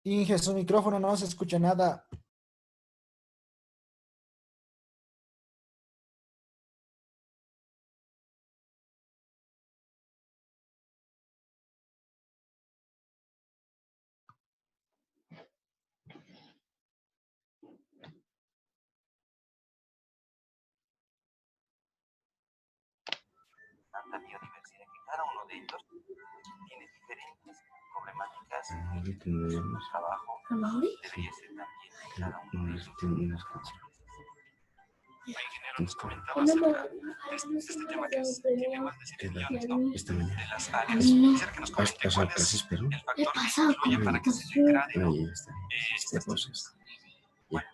Inge, su micrófono no se escucha nada. Tanta biodiversidad que cada uno de ellos tiene diferentes problemáticas y trabajo debería ser también cada uno de ellos. Ingeniero, nos comentaba acerca de este tema que tiene igual de 7 millones, ¿no? De las áreas. Quisiera que nos comente cuál es el factor que influye para que se degrade, ¿no? Estas tierras. Bueno,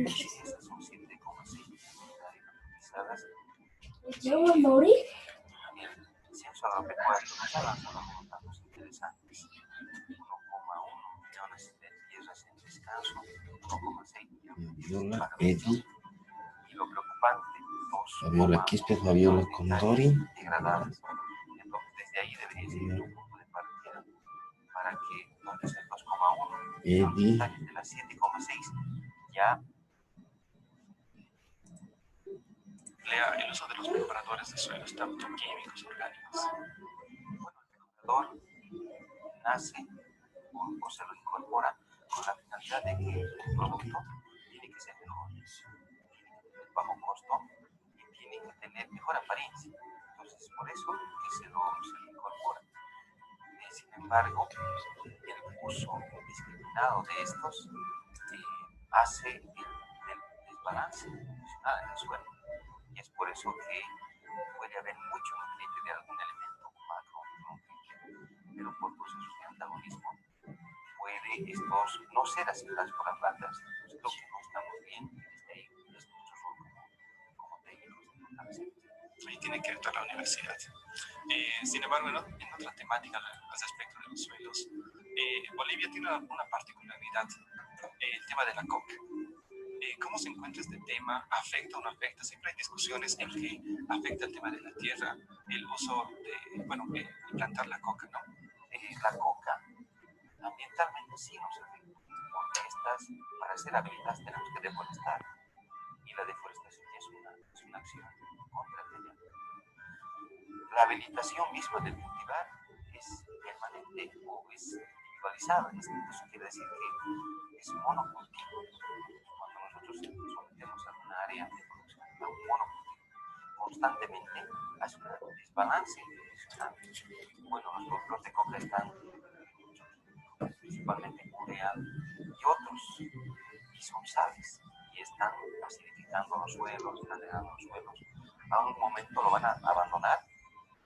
esas son 7,6 utilizadas. ¿Yo a morir? El censo agropecuario nos ha lanzado algunos datos interesantes. 1,1 millones de tierras en descanso, 1,6 millones para Eddie, y lo preocupante, Fabiola Quispe, Fabiola Condori, degradadas. Entonces, desde ahí debería ser un punto de partida para que entonces el 2,1 Eddie, de las 7,6 ya lea el uso de los preparadores de suelos, tanto químicos, orgánicos. Bueno, el mejorador nace o se lo incorpora con la finalidad de que el producto tiene que ser mejor, tiene que tener bajo costo y tiene que tener mejor apariencia. Entonces, por eso que se lo incorpora. Sin embargo, el uso indiscriminado de estos hace el desbalance nutricional en el suelo. Y es por eso que puede haber mucho nutriente de algún elemento macronutriente, pero por procesos de antagonismo puede estos no ser asimilados por las plantas. Entonces creo que no estamos bien y desde ahí es nuestro rol como técnicos de fortalecer. Ahí tiene que entrar la universidad. Sin embargo, en otra temática respecto de los suelos, Bolivia tiene una particularidad, el tema de la coca. ¿Cómo se encuentra este tema? ¿Afecta o no afecta? Siempre hay discusiones en que afecta el tema de la tierra, el uso de plantar la coca, ¿no? La coca, ambientalmente sí nos afecta, porque estas, para ser habilitadas tenemos que deforestar, y la deforestación es una acción contra el medio ambiente. La habilitación misma del cultivar es permanente o es individualizada. Eso quiere decir que es monocultivo. Cuando nosotros sometemos a una área de producción a un monocultivo, constantemente hace un desbalance nutricional. Bueno, los productos de coca están principalmente urea y otros, y son sales, y están acidificando los suelos, están degradando los suelos. A un momento lo van a abandonar,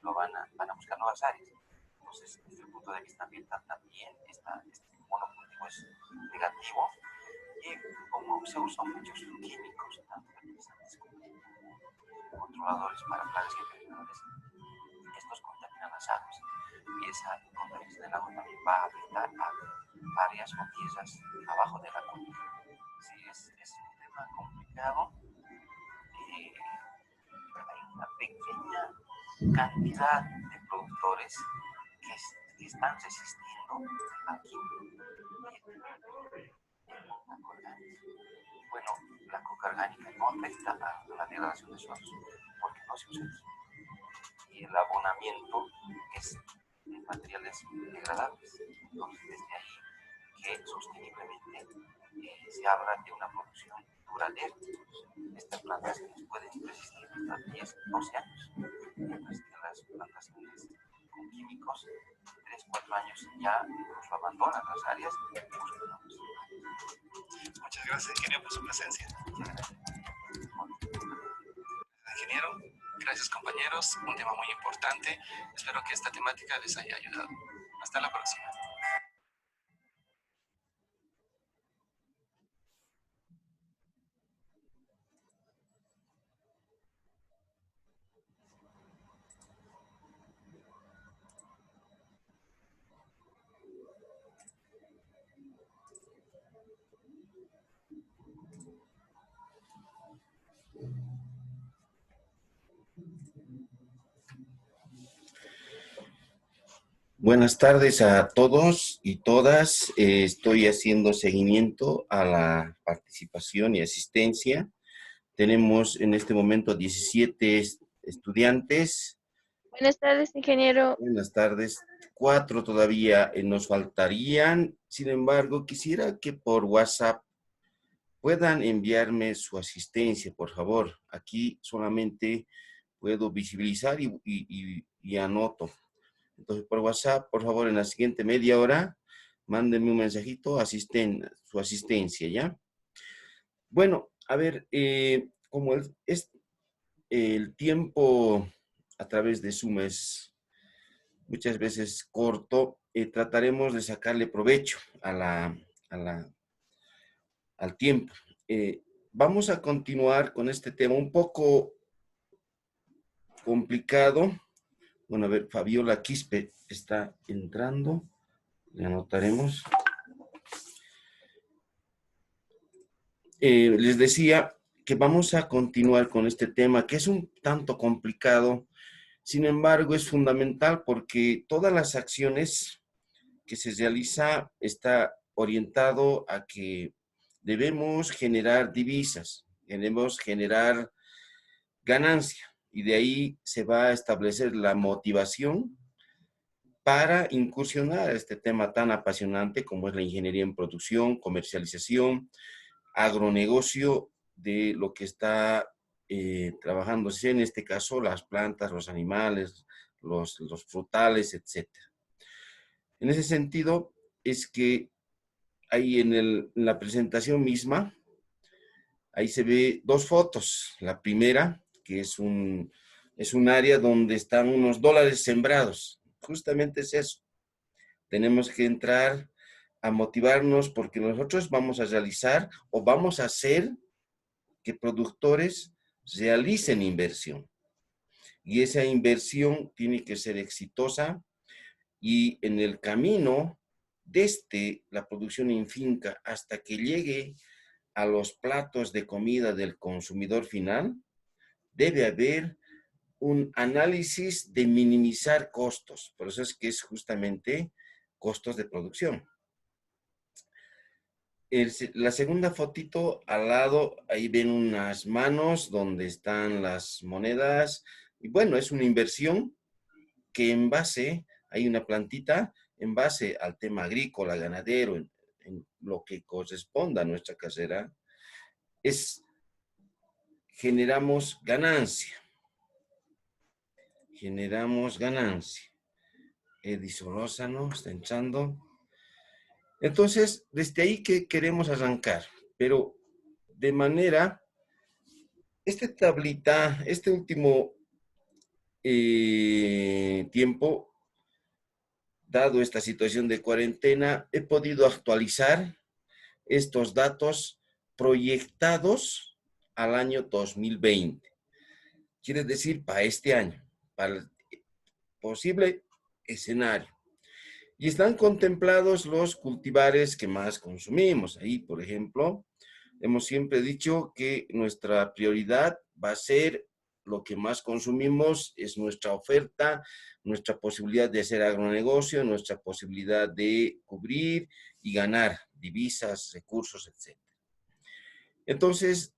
van a buscar nuevas áreas. Entonces, desde el punto de vista ambiental también este monocultivo es negativo, y como se usan muchos químicos, tanto fertilizantes como controladores para plagas y enfermedades, estos contaminan las aguas, y esa contaminación del agua también va a afectar a áreas o tierras abajo de la cuenca. Sí, es un tema complicado. Hay una pequeña cantidad de productores que están resistiendo aquí. Bueno, la coca orgánica no afecta a la degradación de suelos porque no se usa y el abonamiento es de materiales degradables. Entonces, desde ahí que sosteniblemente se habla de una producción duradera. Estas plantaciones pueden resistir hasta 10, 12 años, mientras que las plantaciones con químicos, 3, 4 años ya incluso abandonan las áreas y buscan nuevas. Muchas gracias, ingeniero, por su presencia. Ingeniero, gracias compañeros, un tema muy importante. Espero que esta temática les haya ayudado. Hasta la próxima. Buenas tardes a todos y todas. Estoy haciendo seguimiento a la participación y asistencia. Tenemos en este momento 17 estudiantes. Buenas tardes, ingeniero. Buenas tardes. 4 todavía nos faltarían. Sin embargo, quisiera que por WhatsApp puedan enviarme su asistencia, por favor. Aquí solamente puedo visibilizar y anoto. Entonces, por WhatsApp, por favor, en la siguiente media hora, mándenme un mensajito, su asistencia, ¿ya? Bueno, a ver, como el tiempo a través de Zoom es muchas veces corto, trataremos de sacarle provecho al tiempo. Vamos a continuar con este tema un poco complicado. Bueno, a ver, Fabiola Quispe está entrando. Le anotaremos. Les decía que vamos a continuar con este tema, que es un tanto complicado. Sin embargo, es fundamental porque todas las acciones que se realiza está orientado a que debemos generar divisas, debemos generar ganancia, y de ahí se va a establecer la motivación para incursionar a este tema tan apasionante como es la ingeniería en producción, comercialización, agronegocio de lo que está trabajándose, en este caso las plantas, los animales, los frutales, etc. En ese sentido es que ahí en la presentación misma, ahí se ve dos fotos. La primera, que es un área donde están unos dólares sembrados. Justamente es eso. Tenemos que entrar a motivarnos porque nosotros vamos a realizar o vamos a hacer que productores realicen inversión. Y esa inversión tiene que ser exitosa, y en el camino desde la producción en finca hasta que llegue a los platos de comida del consumidor final, debe haber un análisis de minimizar costos. Por eso es que es justamente costos de producción. La segunda fotito al lado, ahí ven unas manos donde están las monedas. Y bueno, es una inversión que en base, hay una plantita, en base al tema agrícola, ganadero, en lo que corresponda a nuestra carrera, generamos ganancia. Generamos ganancia. Edison Lozano está entrando. Entonces, desde ahí que queremos arrancar, pero de manera, esta tablita, este último tiempo, dado esta situación de cuarentena, he podido actualizar estos datos proyectados al año 2020. Quiere decir, para este año, para el posible escenario. Y están contemplados los cultivares que más consumimos. Ahí, por ejemplo, hemos siempre dicho que nuestra prioridad va a ser lo que más consumimos, es nuestra oferta, nuestra posibilidad de hacer agronegocio, nuestra posibilidad de cubrir y ganar divisas, recursos, etc. Entonces,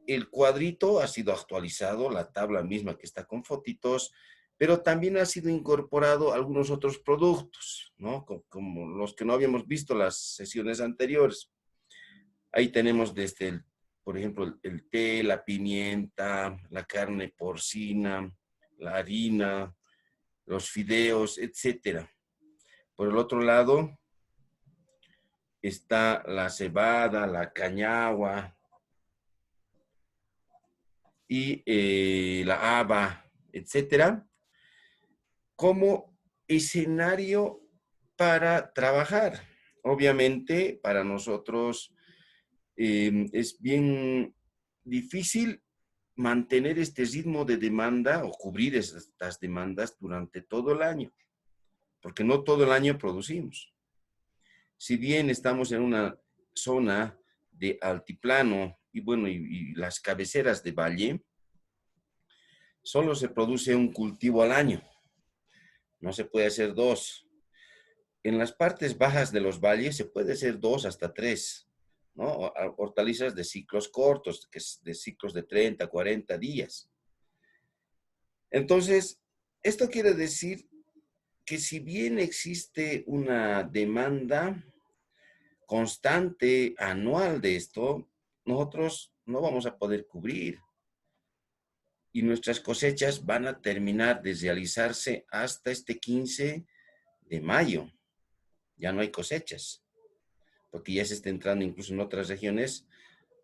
el cuadrito ha sido actualizado, la tabla misma que está con fotitos, pero también ha sido incorporado algunos otros productos, ¿no? Como los que no habíamos visto las sesiones anteriores. Ahí tenemos desde, por ejemplo, el té, la pimienta, la carne porcina, la harina, los fideos, etc. Por el otro lado está la cebada, la cañagua y la haba, etcétera, como escenario para trabajar. Obviamente, para nosotros es bien difícil mantener este ritmo de demanda o cubrir estas demandas durante todo el año, porque no todo el año producimos. Si bien estamos en una zona de altiplano y bueno, y las cabeceras de valle, solo se produce un cultivo al año. No se puede hacer dos. en las partes bajas de los valles se puede hacer 2 hasta 3, ¿no? Hortalizas de ciclos cortos, que es de ciclos de 30, 40 días. Entonces, esto quiere decir que si bien existe una demanda constante anual de esto, nosotros no vamos a poder cubrir. Y nuestras cosechas van a terminar de realizarse hasta este 15 de mayo. Ya no hay cosechas, porque ya se está entrando incluso en otras regiones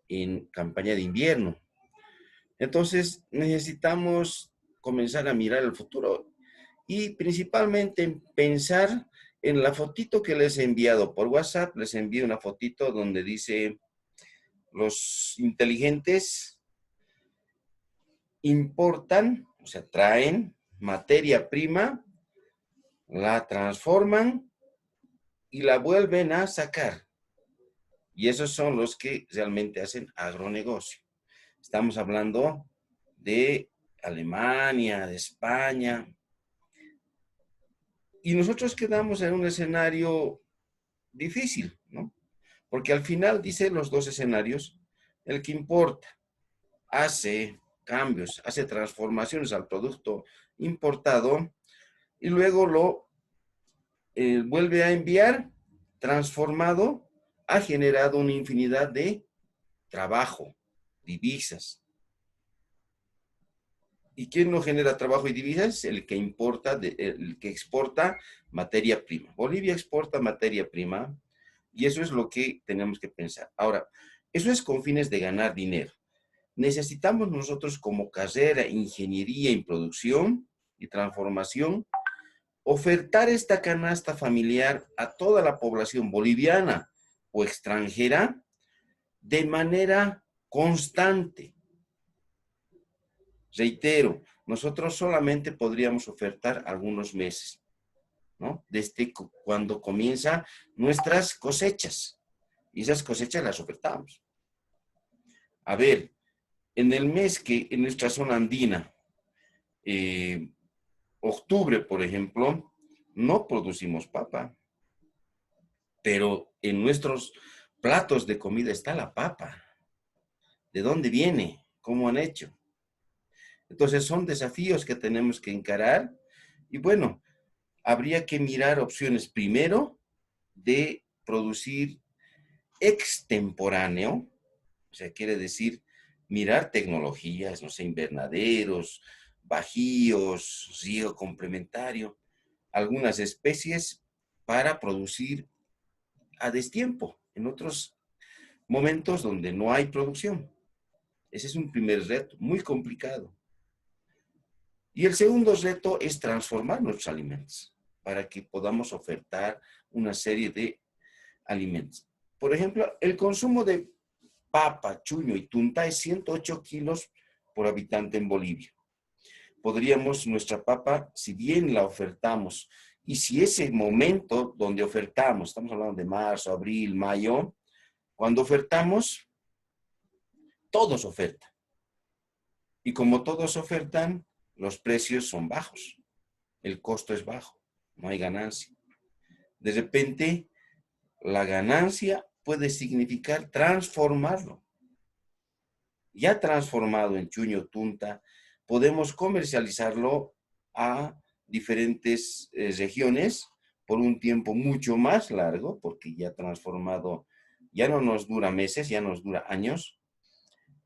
en campaña de invierno. Entonces, necesitamos comenzar a mirar el futuro y principalmente pensar en la fotito que les he enviado por WhatsApp. Les envié una fotito donde dice: los inteligentes importan, o sea, traen materia prima, la transforman y la vuelven a sacar. Y esos son los que realmente hacen agronegocio. Estamos hablando de Alemania, de España. Y nosotros quedamos en un escenario difícil, ¿no? Porque al final, dice los dos escenarios, el que importa hace cambios, hace transformaciones al producto importado y luego lo vuelve a enviar transformado, ha generado una infinidad de trabajo, divisas. ¿Y quién no genera trabajo y divisas? El que importa, el que exporta materia prima. Bolivia exporta materia prima y eso es lo que tenemos que pensar. Ahora, eso es con fines de ganar dinero. Necesitamos nosotros como carrera Ingeniería en Producción y Transformación ofertar esta canasta familiar a toda la población boliviana o extranjera de manera constante. Reitero, nosotros solamente podríamos ofertar algunos meses, ¿no? Desde cuando comienzan nuestras cosechas. Y esas cosechas las ofertamos. A ver, en el mes que en nuestra zona andina, octubre, por ejemplo, no producimos papa, pero en nuestros platos de comida está la papa. ¿De dónde viene? ¿Cómo han hecho? Entonces son desafíos que tenemos que encarar y bueno, habría que mirar opciones primero de producir extemporáneo, o sea, quiere decir mirar tecnologías, no sé, invernaderos, bajíos, riego complementario, algunas especies para producir a destiempo, en otros momentos donde no hay producción. Ese es un primer reto, muy complicado. Y el segundo reto es transformar nuestros alimentos para que podamos ofertar una serie de alimentos. Por ejemplo, el consumo de papa, chuño y tunta es 108 kilos por habitante en Bolivia. Podríamos, nuestra papa, si bien la ofertamos, y si ese momento donde ofertamos, estamos hablando de marzo, abril, mayo, cuando ofertamos, todos ofertan. Y como todos ofertan, los precios son bajos. El costo es bajo, no hay ganancia. De repente, la ganancia puede significar transformarlo. Ya transformado en chuño tunta, podemos comercializarlo a diferentes regiones por un tiempo mucho más largo, porque ya transformado ya no nos dura meses, ya nos dura años,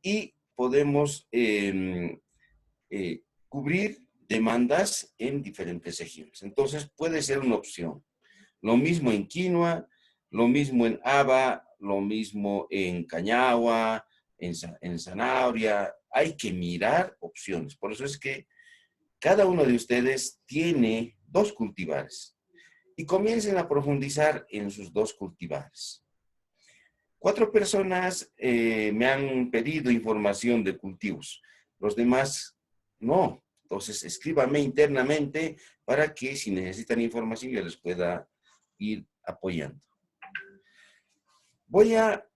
y podemos cubrir demandas en diferentes regiones. Entonces puede ser una opción. Lo mismo en quinoa, lo mismo en haba, lo mismo en cañagua, en zanahoria. Hay que mirar opciones. Por eso es que cada uno de ustedes tiene 2 cultivares y comiencen a profundizar en sus 2 cultivares. 4 personas me han pedido información de cultivos. Los demás no. Entonces, escríbanme internamente para que si necesitan información yo les pueda ir apoyando. Voy a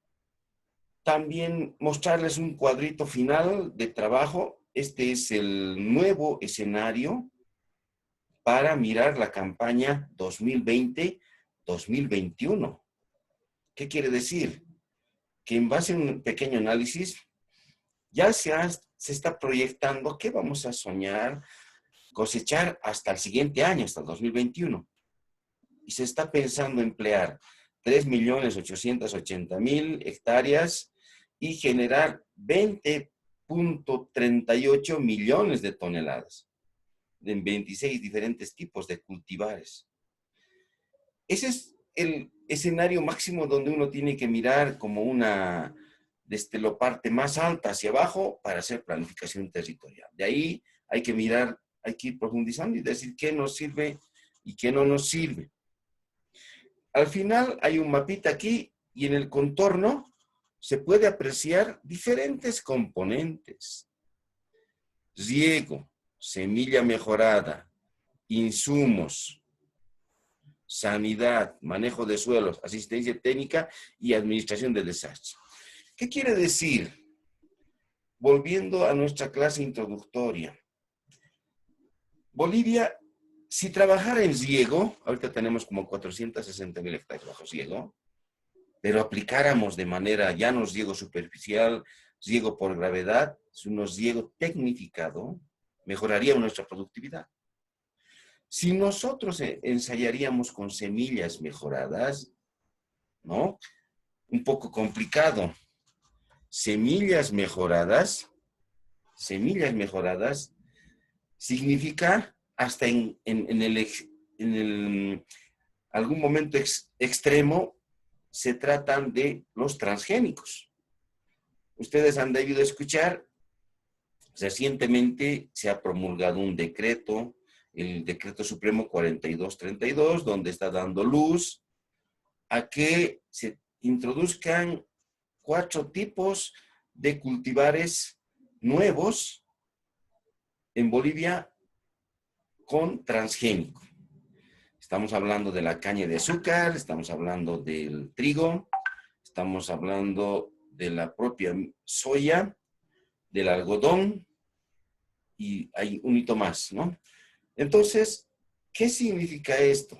también mostrarles un cuadrito final de trabajo. Este es el nuevo escenario para mirar la campaña 2020 2021. ¿Qué quiere decir? Que en base a un pequeño análisis ya se está proyectando qué vamos a soñar cosechar hasta el siguiente año, hasta el 2021. Y se está pensando emplear 3.880.000 hectáreas y generar 20.38 millones de toneladas en 26 diferentes tipos de cultivares. Ese es el escenario máximo donde uno tiene que mirar como una, desde la parte más alta hacia abajo para hacer planificación territorial. De ahí hay que mirar, hay que ir profundizando y decir qué nos sirve y qué no nos sirve. Al final hay un mapita aquí y en el contorno se puede apreciar diferentes componentes. Riego, semilla mejorada, insumos, sanidad, manejo de suelos, asistencia técnica y administración de desastres. ¿Qué quiere decir? Volviendo a nuestra clase introductoria. Bolivia, si trabajara en riego, ahorita tenemos como 460.000 hectáreas bajo riego, pero aplicáramos de manera, ya no riego superficial, riego por gravedad, sino riego tecnificado, mejoraría nuestra productividad. Si nosotros ensayaríamos con semillas mejoradas, ¿no? Un poco complicado. Semillas mejoradas significa hasta en algún momento extremo se tratan de los transgénicos. Ustedes han debido escuchar, recientemente se ha promulgado un decreto, el Decreto Supremo 4232, donde está dando luz a que se introduzcan 4 tipos de cultivares nuevos en Bolivia con transgénico. Estamos hablando de la caña de azúcar, estamos hablando del trigo, estamos hablando de la propia soya, del algodón y hay un hito más, ¿no? Entonces, ¿qué significa esto?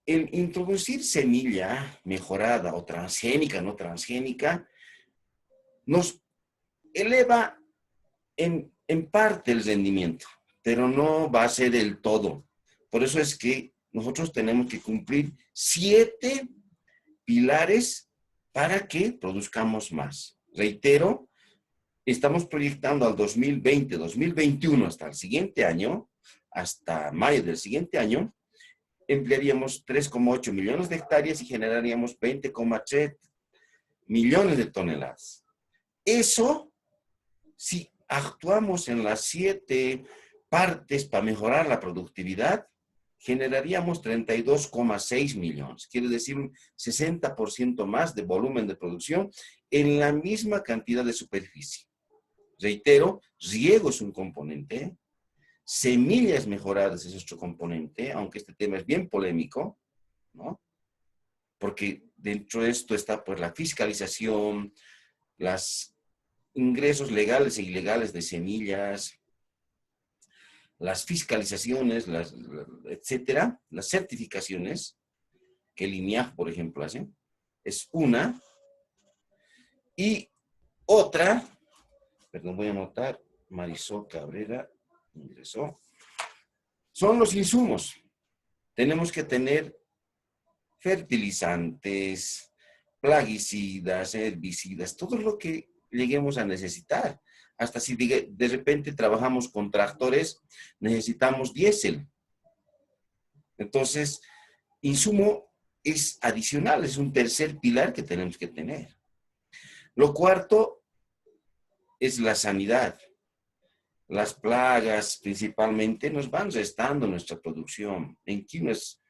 El introducir semilla mejorada o transgénica, no transgénica, nos eleva en parte el rendimiento, pero no va a ser el todo. Por eso es que nosotros tenemos que cumplir 7 pilares para que produzcamos más. Reitero, estamos proyectando al 2020, 2021, hasta el siguiente año, hasta mayo del siguiente año, emplearíamos 3,8 millones de hectáreas y generaríamos 20,3 millones de toneladas. Eso, si actuamos en las 7 partes para mejorar la productividad, generaríamos 32,6 millones. Quiere decir un 60% más de volumen de producción en la misma cantidad de superficie. Reitero, riego es un componente, semillas mejoradas es otro componente, aunque este tema es bien polémico, ¿no? Porque dentro de esto está pues la fiscalización, los ingresos legales e ilegales de semillas, las fiscalizaciones, etcétera, las certificaciones que el INIAG, por ejemplo, hace, es una. Y otra, perdón, voy a anotar, Marisol Cabrera ingresó, son los insumos. Tenemos que tener fertilizantes, plaguicidas, herbicidas, todo lo que lleguemos a necesitar. Hasta si de repente trabajamos con tractores, necesitamos diésel. Entonces, insumo es adicional, es un tercer pilar que tenemos que tener. Lo cuarto es la sanidad. Las plagas principalmente nos van restando nuestra producción. En quino es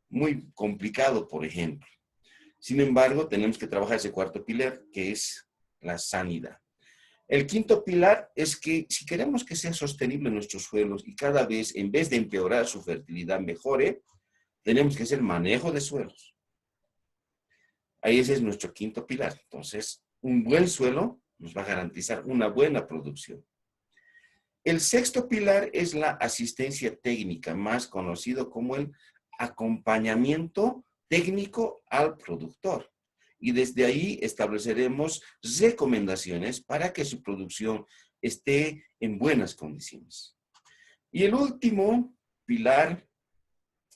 muy complicado, por ejemplo. Sin embargo, tenemos que trabajar ese cuarto pilar, que es la sanidad. El quinto pilar es que si queremos que sea sostenible nuestros suelos y cada vez, en vez de empeorar su fertilidad, mejore, tenemos que hacer manejo de suelos. Ahí ese es nuestro quinto pilar. Entonces, un buen suelo nos va a garantizar una buena producción. El sexto pilar es la asistencia técnica, más conocido como el acompañamiento técnico al productor. Y desde ahí estableceremos recomendaciones para que su producción esté en buenas condiciones. Y el último pilar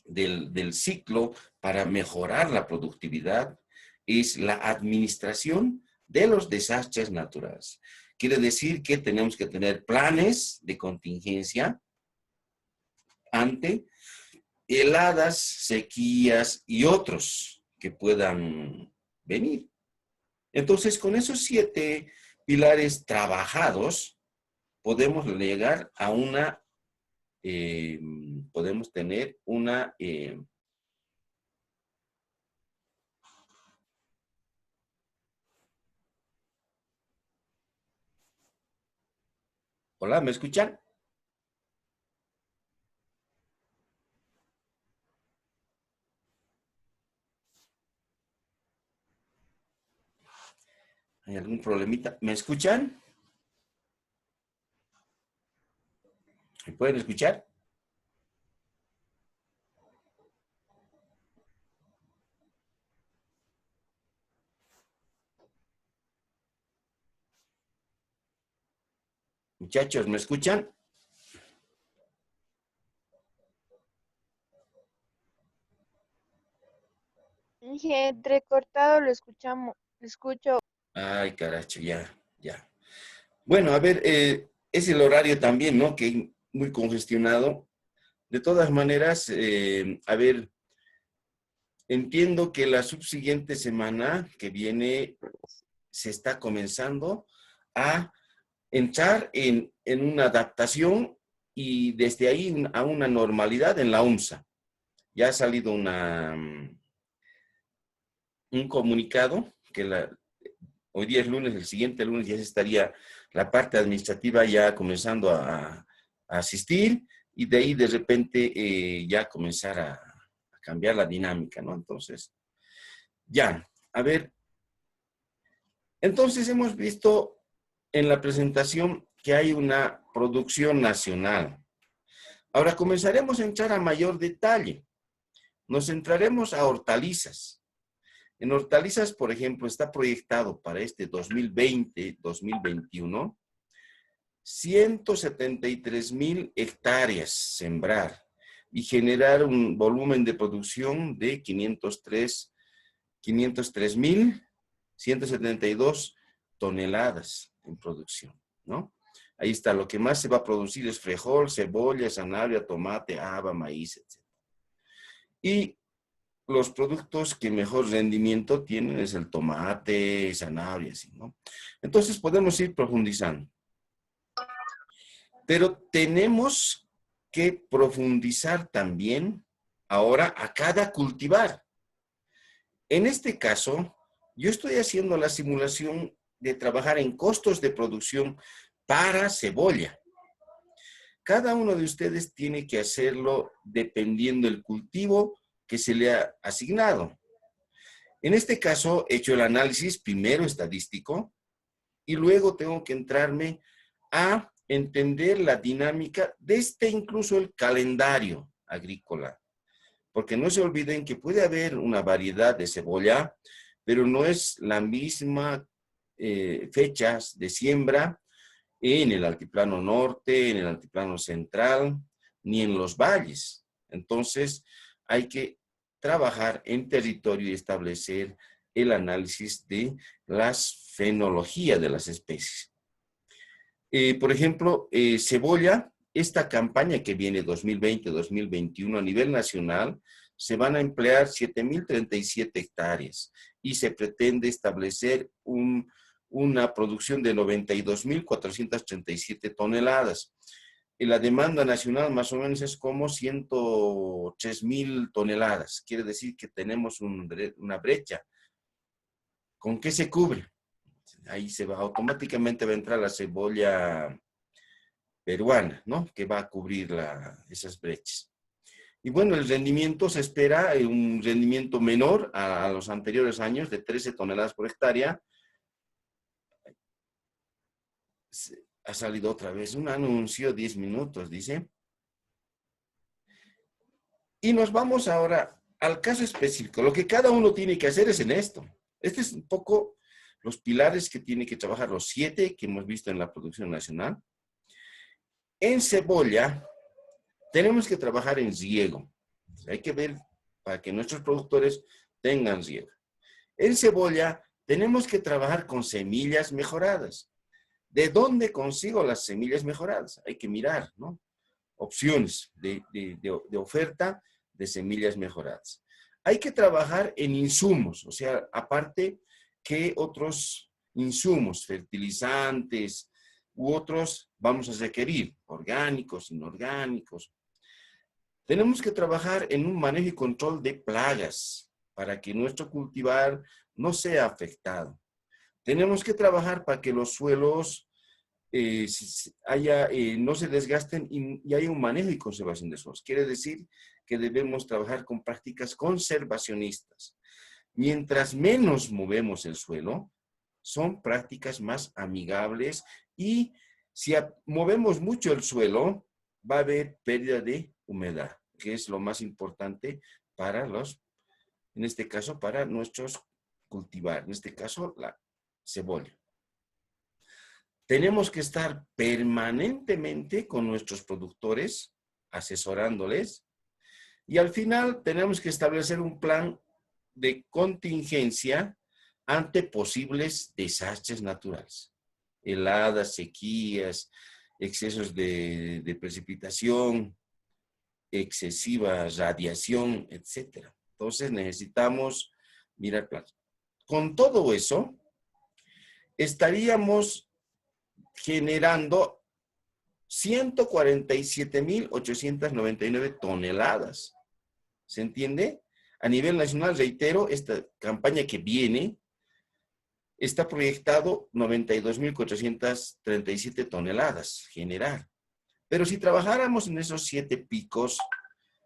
del ciclo para mejorar la productividad es la administración de los desastres naturales. Quiere decir que tenemos que tener planes de contingencia ante heladas, sequías y otros que puedan venir. Entonces, con esos 7 pilares trabajados, podemos llegar a podemos tener una hola, ¿me escuchan? ¿Hay algún problemita? ¿Me escuchan? ¿Me pueden escuchar? Muchachos, ¿me escuchan? Dije, entrecortado lo escuchamos, lo escucho. Ay, caracho, ya. Bueno, a ver, es el horario también, ¿no? Que muy congestionado. De todas maneras, a ver, entiendo que la subsiguiente semana que viene se está comenzando a entrar en una adaptación y desde ahí a una normalidad en la UMSA. Ya ha salido un comunicado que hoy día es lunes, el siguiente lunes ya se estaría la parte administrativa ya comenzando a asistir y de ahí de repente ya comenzar a cambiar la dinámica, ¿no? Entonces, ya, a ver, entonces hemos visto en la presentación que hay una producción nacional. Ahora comenzaremos a entrar a mayor detalle. Nos centraremos a hortalizas. En hortalizas, por ejemplo, está proyectado para este 2020-2021 173,000 hectáreas sembrar y generar un volumen de producción de 503,172 toneladas en producción, ¿no? Ahí está, lo que más se va a producir es frijol, cebolla, zanahoria, tomate, haba, maíz, etc. Y los productos que mejor rendimiento tienen es el tomate, zanahoria, así, ¿no? Entonces podemos ir profundizando. Pero tenemos que profundizar también ahora a cada cultivar. En este caso, yo estoy haciendo la simulación de trabajar en costos de producción para cebolla. Cada uno de ustedes tiene que hacerlo dependiendo del cultivo que se le ha asignado. En este caso, he hecho el análisis primero estadístico y luego tengo que entrarme a entender la dinámica desde incluso el calendario agrícola. Porque no se olviden que puede haber una variedad de cebolla, pero no es la misma fechas de siembra en el altiplano norte, en el altiplano central, ni en los valles. Entonces, hay que trabajar en territorio y establecer el análisis de las fenologías de las especies. Por ejemplo, cebolla, esta campaña que viene 2020-2021 a nivel nacional, se van a emplear 7,037 hectáreas y se pretende establecer una producción de 92,437 toneladas. Y la demanda nacional más o menos es como 103,000 toneladas. Quiere decir que tenemos una brecha. ¿Con qué se cubre? Ahí automáticamente va a entrar la cebolla peruana, ¿no? Que va a cubrir esas brechas. Y bueno, el rendimiento se espera un rendimiento menor a los anteriores años de 13 toneladas por hectárea. Ha salido otra vez un anuncio, 10 minutos, dice. Y nos vamos ahora al caso específico. Lo que cada uno tiene que hacer es en esto. Este es un poco los pilares que tiene que trabajar los 7 que hemos visto en la producción nacional. En cebolla, tenemos que trabajar en riego. Hay que ver para que nuestros productores tengan riego. En cebolla, tenemos que trabajar con semillas mejoradas. ¿De dónde consigo las semillas mejoradas? Hay que mirar, ¿no? Opciones de oferta de semillas mejoradas. Hay que trabajar en insumos, o sea, aparte que otros insumos, fertilizantes u otros vamos a requerir, orgánicos, inorgánicos. Tenemos que trabajar en un manejo y control de plagas para que nuestro cultivar no sea afectado. Tenemos que trabajar para que los suelos no se desgasten y haya un manejo y conservación de suelos. Quiere decir que debemos trabajar con prácticas conservacionistas. Mientras menos movemos el suelo, son prácticas más amigables y si movemos mucho el suelo, va a haber pérdida de humedad, que es lo más importante para en este caso, para nuestros cultivar, en este caso, la cebolla. Tenemos que estar permanentemente con nuestros productores, asesorándoles, y al final tenemos que establecer un plan de contingencia ante posibles desastres naturales. Heladas, sequías, excesos de precipitación, excesiva radiación, etc. Entonces necesitamos mirar planes. Con todo eso, estaríamos generando 147.899 toneladas. ¿Se entiende? A nivel nacional, reitero, esta campaña que viene está proyectado 92.437 toneladas general. Pero si trabajáramos en esos 7 picos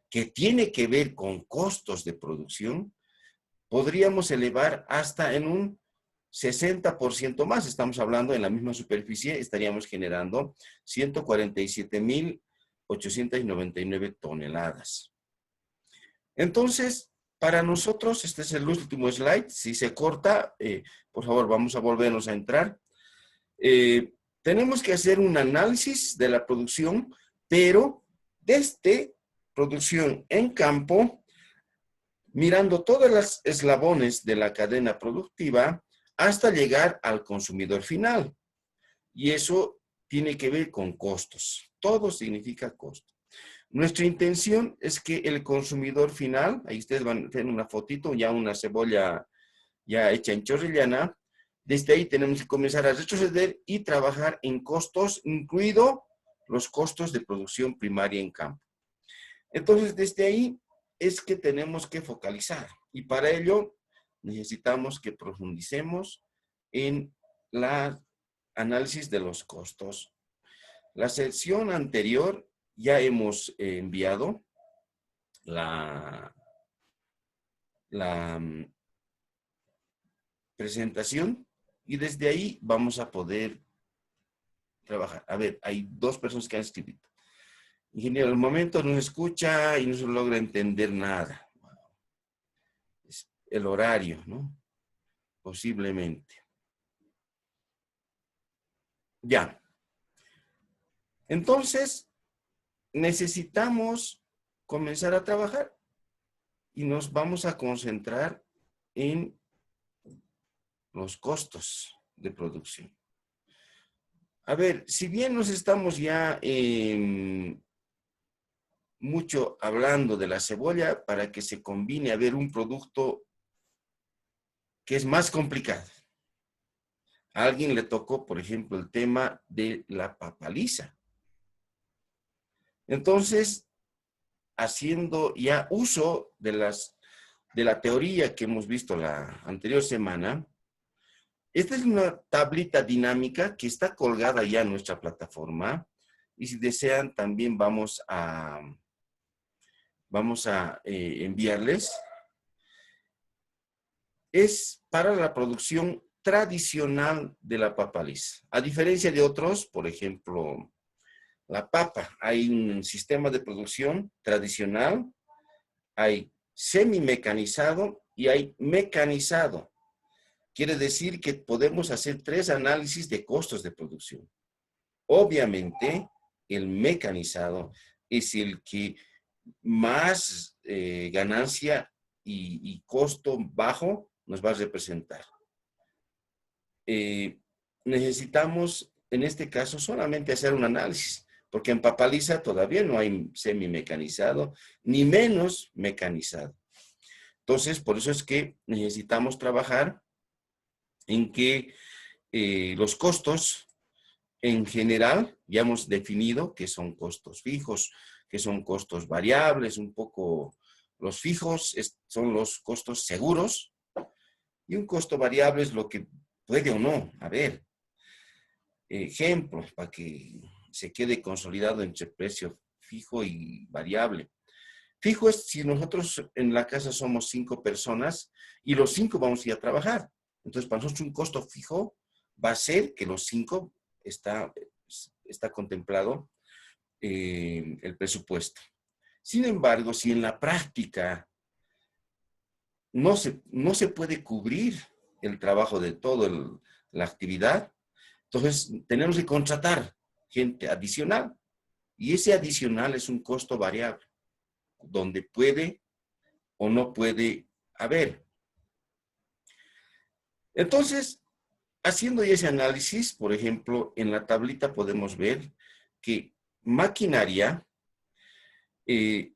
que tiene que ver con costos de producción, podríamos elevar hasta en un 60% más. Estamos hablando en la misma superficie, estaríamos generando 147.899 toneladas. Entonces, para nosotros, este es el último slide. Si se corta, por favor, vamos a volvernos a entrar. Tenemos que hacer un análisis de la producción, pero desde producción en campo, mirando todos los eslabones de la cadena productiva hasta llegar al consumidor final. Y eso tiene que ver con costos. Todo significa costo. Nuestra intención es que el consumidor final, ahí ustedes van a tener una fotito, ya una cebolla ya hecha en chorrillana. Desde ahí tenemos que comenzar a retroceder y trabajar en costos, incluido los costos de producción primaria en campo. Entonces, desde ahí es que tenemos que focalizar. Y para ello, necesitamos que profundicemos en el análisis de los costos. La sección anterior ya hemos enviado la presentación y desde ahí vamos a poder trabajar. A ver, hay 2 personas que han escrito. Ingeniero, al momento no escucha y no se logra entender nada. Es el horario, ¿no? Posiblemente. Ya. Entonces, necesitamos comenzar a trabajar y nos vamos a concentrar en los costos de producción. A ver, si bien nos estamos ya mucho hablando de la cebolla para que se combine a ver un producto que es más complicado. A alguien le tocó, por ejemplo, el tema de la papa lisa. Entonces, haciendo ya uso de la teoría que hemos visto la anterior semana, esta es una tablita dinámica que está colgada ya en nuestra plataforma y si desean también vamos a enviarles. Es para la producción tradicional de la papa lisa. A diferencia de otros, por ejemplo, la papa, hay un sistema de producción tradicional hay semimecanizado y hay mecanizado. Quiere decir que podemos hacer 3 análisis de costos de producción. Obviamente, el mecanizado es el que más ganancia y costo bajo nos va a representar. Necesitamos, en este caso, solamente hacer un análisis, porque en Papaliza todavía no hay semi-mecanizado, ni menos mecanizado. Entonces, por eso es que necesitamos trabajar en que los costos, en general, ya hemos definido que son costos fijos, que son costos variables, un poco los fijos son los costos seguros, y un costo variable es lo que puede o no haber. Ejemplo, para que se quede consolidado entre precio fijo y variable. Fijo es si nosotros en la casa somos 5 personas y los 5 vamos a ir a trabajar. Entonces, para nosotros un costo fijo va a ser que los 5 está contemplado el presupuesto. Sin embargo, si en la práctica no se puede cubrir el trabajo de toda la actividad, entonces tenemos que contratar gente adicional. Y ese adicional es un costo variable, donde puede o no puede haber. Entonces, haciendo ya ese análisis, por ejemplo, en la tablita podemos ver que maquinaria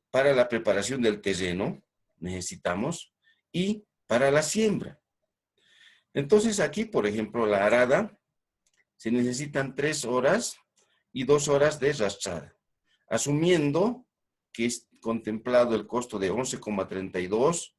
para la preparación del terreno necesitamos y para la siembra. Entonces aquí, por ejemplo, la arada se necesitan 3 horas y 2 horas de rastrada, asumiendo que es contemplado el costo de 11,32